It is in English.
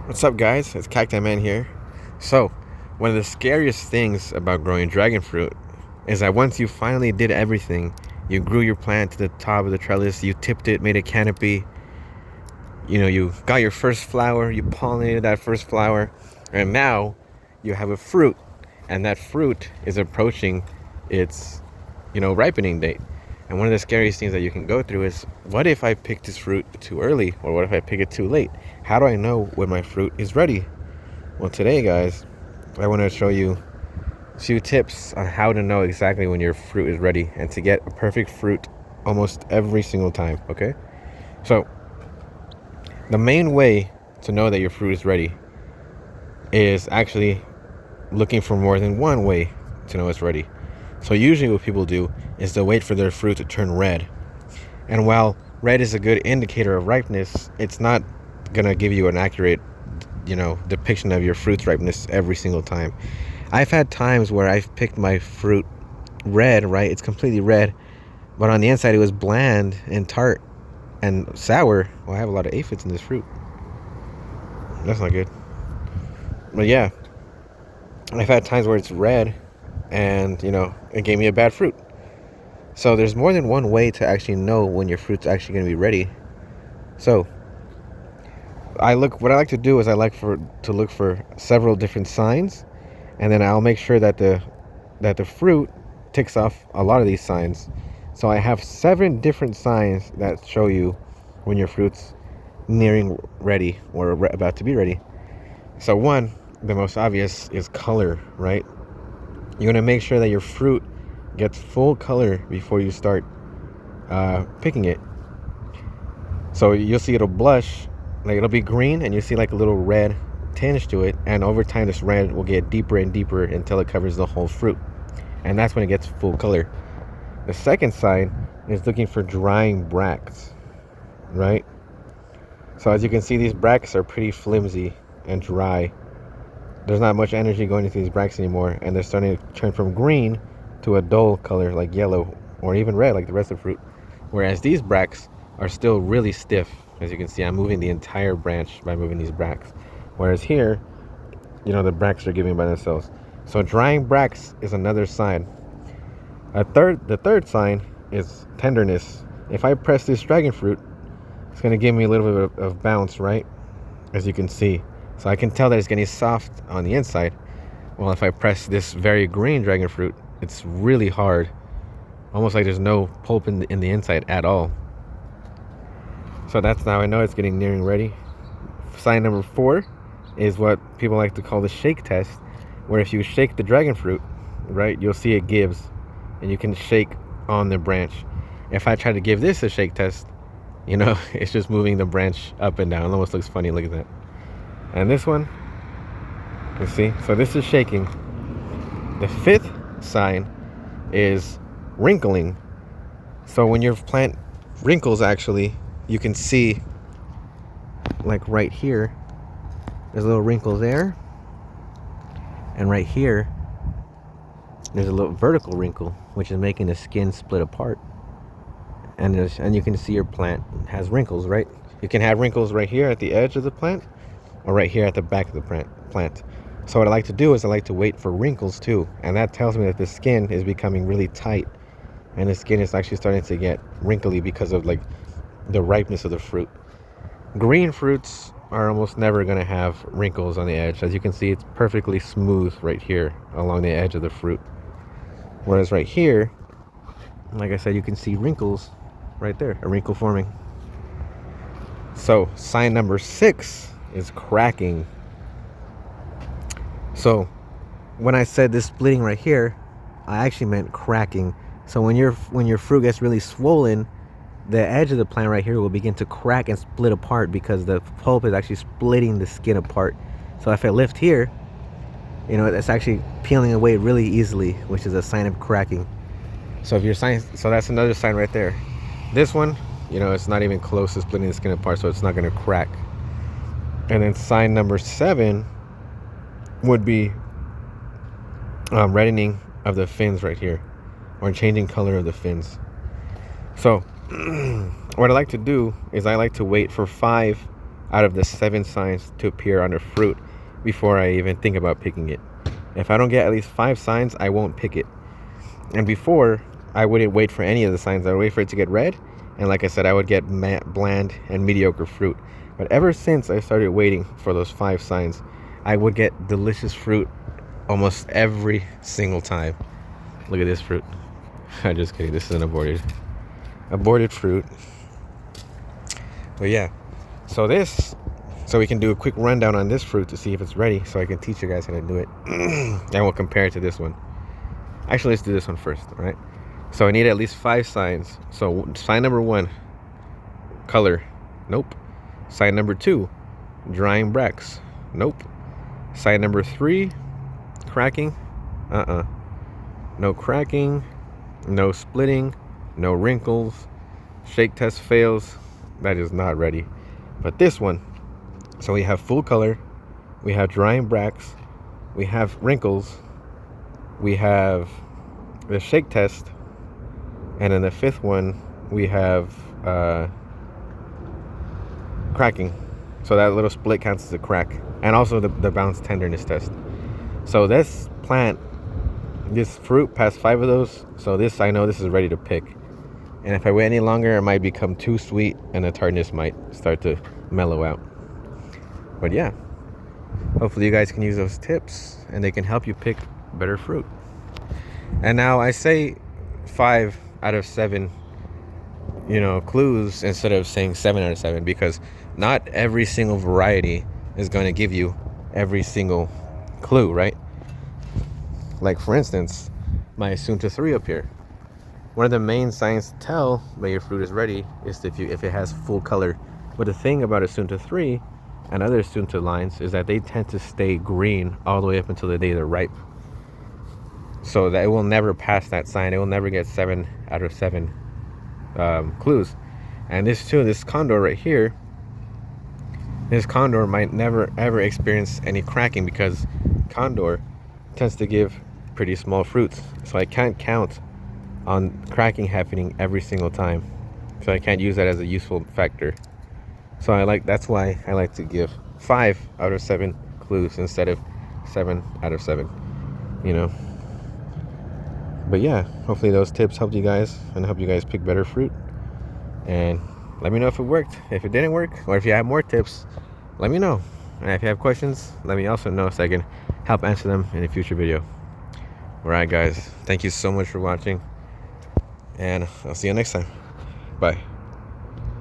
What's up, guys? It's Cacti Man here. So, one of the scariest things about growing dragon fruit is that once you finally did everything, you grew your plant to the top of the trellis, you tipped it, made a canopy, you got your first flower, you pollinated that first flower, and now you have a fruit, and that fruit is approaching its, ripening date. And one of the scariest things that you can go through is, what if I pick this fruit too early, or what if I pick it too late? How do I know when my fruit is ready? Well, today, guys, I want to show you a few tips on how to know exactly when your fruit is ready and to get a perfect fruit almost every single time, okay? So, the main way to know that your fruit is ready is actually looking for more than one way to know it's ready. So usually what people do is they wait for their fruit to turn red. And while red is a good indicator of ripeness, it's not gonna give you an accurate, depiction of your fruit's ripeness every single time. I've had times where I've picked my fruit red, right? It's completely red, but on the inside it was bland and tart and sour. Well, I have a lot of aphids in this fruit. That's not good. But yeah, I've had times where it's red and, it gave me a bad fruit. So there's more than one way to actually know when your fruit's actually going to be ready. So what I like to do is to look for several different signs, and then I'll make sure that the fruit ticks off a lot of these signs. So I have 7 different signs that show you when your fruit's nearing ready or about to be ready. So one, the most obvious, is color, right? You want to make sure that your fruit gets full color before you start picking it. So you'll see it'll blush, like it'll be green, and you see like a little red tinge to it, and over time this red will get deeper and deeper until it covers the whole fruit, and that's when it gets full color. The second sign is looking for drying bracts, right? So as you can see, these bracts are pretty flimsy and dry. There's not much energy going into these bracts anymore, and they're starting to turn from green to a dull color like yellow or even red like the rest of the fruit. Whereas these bracts are still really stiff. As you can see, I'm moving the entire branch by moving these bracts. Whereas here, the bracts are giving by themselves. So drying bracts is another sign. The third sign is tenderness. If I press this dragon fruit, it's going to give me a little bit of bounce, right? As you can see. So I can tell that it's getting soft on the inside. Well, if I press this very green dragon fruit, it's really hard. Almost like there's no pulp in the inside at all. So that's now I know it's getting nearing ready. Sign number 4 is what people like to call the shake test, where if you shake the dragon fruit, right, you'll see it gives, and you can shake on the branch. If I try to give this a shake test, it's just moving the branch up and down. It almost looks funny. Look at that. And this one, you see, so this is shaking. The 5th sign is wrinkling. So when your plant wrinkles, actually, you can see, like right here, there's a little wrinkle there, and right here there's a little vertical wrinkle, which is making the skin split apart, and you can see your plant has wrinkles, right? You can have wrinkles right here at the edge of the plant, or right here at the back of the plant. So what I like to do is I like to wait for wrinkles too, and that tells me that the skin is becoming really tight, and the skin is actually starting to get wrinkly because of like the ripeness of the fruit. Green fruits are almost never going to have wrinkles on the edge. As you can see, it's perfectly smooth right here along the edge of the fruit. Whereas right here, like I said, you can see wrinkles right there, a wrinkle forming. So sign number 6 is cracking. So when I said this splitting right here, I actually meant cracking. So when your fruit gets really swollen, the edge of the plant right here will begin to crack and split apart because the pulp is actually splitting the skin apart. So if I lift here, it's actually peeling away really easily, which is a sign of cracking. So that's another sign right there. This one, it's not even close to splitting the skin apart, so it's not going to crack. And then sign number 7 would be reddening of the fins right here, or changing color of the fins. So what I like to do is I like to wait for 5 out of the 7 signs to appear on a fruit before I even think about picking it. If I don't get at least 5 signs, I won't pick it. And before, I wouldn't wait for any of the signs. I would wait for it to get red, and like I said, I would get bland and mediocre fruit. But ever since I started waiting for those 5 signs, I would get delicious fruit almost every single time. Look at this fruit. I'm just kidding. This is an aborted fruit. But yeah, so we can do a quick rundown on this fruit to see if it's ready, so I can teach you guys how to do it. And we'll compare it to this one. Actually, let's do this one first, all right? So I need at least 5 signs. So sign number 1, color. Nope. Sign number 2, drying bracts. Nope. Sign number 3, cracking. No cracking, no splitting, no wrinkles. Shake test fails. That is not ready. But this one, so we have full color, we have drying bracts, we have wrinkles, we have the shake test, and then the 5th one we have cracking. So that little split counts as a crack, and also the bounce tenderness test. So this plant, this fruit passed 5 of those, so this, I know this is ready to pick. And if I wait any longer, it might become too sweet and the tartness might start to mellow out. But yeah, hopefully you guys can use those tips and they can help you pick better fruit. And now I say 5 out of 7, clues, instead of saying 7 out of 7, because not every single variety is going to give you every single clue, right? Like for instance, my Asunta 3 up here. One of the main signs to tell that your fruit is ready is if it has full color. But the thing about Asunta 3 and other Asunta lines is that they tend to stay green all the way up until the day they're ripe. So that it will never pass that sign. It will never get 7 out of 7 clues. And this condor right here, this condor might never ever experience any cracking because condor tends to give pretty small fruits. So I can't count on cracking happening every single time. So I can't use that as a useful factor. So that's why I like to give 5 out of 7 clues instead of 7 out of 7, But yeah, hopefully those tips helped you guys and help you guys pick better fruit. And let me know if it worked. If it didn't work, or if you have more tips, let me know. And if you have questions, let me also know so I can help answer them in a future video. Alright guys, thank you so much for watching, and I'll see you next time. Bye.